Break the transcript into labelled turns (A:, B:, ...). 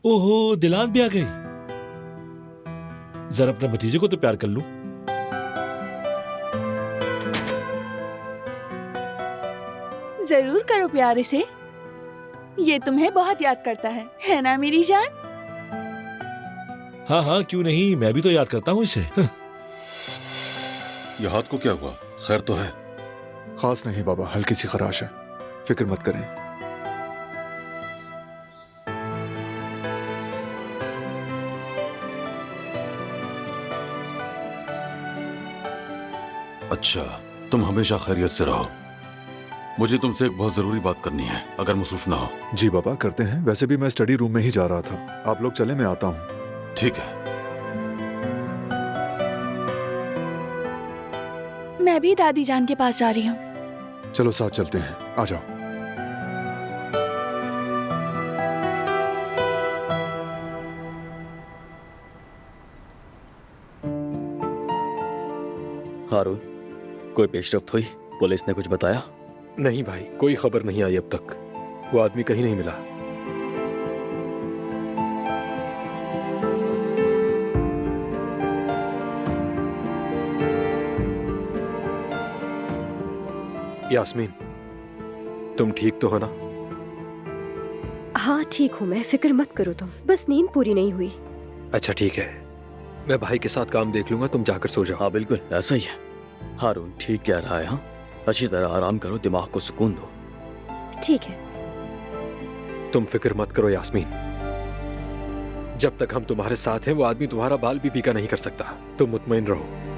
A: ओहो, दिलान भी आ गई। जरा अपने भतीजे को तो प्यार कर लूं।
B: जरूर करो प्यार इसे, ये तुम्हें बहुत याद करता है ना मेरी जान?
A: हाँ हाँ, क्यों नहीं, मैं भी तो याद करता हूँ इसे।
C: ये हाथ को क्या हुआ? खैर तो है?
D: खास नहीं बाबा, हल्की सी खराश है, फिक्र मत करें।
C: अच्छा, तुम हमेशा खैरियत से रहो। मुझे तुमसे एक बहुत जरूरी बात करनी है, अगर मसरूफ ना हो।
D: जी बाबा, करते हैं। वैसे भी मैं स्टडी रूम में ही जा रहा था। आप लोग चले, मैं आता हूँ।
C: ठीक है।
B: मैं भी दादी जान के पास जा रही हूँ।
D: चलो साथ चलते हैं, आ जाओ।
E: हारून, कोई पेशरफ्त हुई? पुलिस ने कुछ बताया?
F: नहीं भाई, कोई खबर नहीं आई अब तक। वो आदमी कहीं नहीं मिला। यास्मीन, तुम ठीक तो हो ना?
G: हाँ ठीक हूँ मैं, फिक्र मत करो तुम, बस नींद पूरी नहीं हुई।
F: अच्छा ठीक है, मैं भाई के साथ काम देख लूंगा, तुम जाकर सो जाओ।
E: हाँ बिल्कुल ऐसा ही है। हारून ठीक कह रहा है। हाँ, अच्छी तरह आराम करो, दिमाग को सुकून दो।
G: ठीक है।
F: तुम फिक्र मत करो यास्मीन, जब तक हम तुम्हारे साथ हैं वो आदमी तुम्हारा बाल भी पीका नहीं कर सकता। तुम मुतमईन रहो।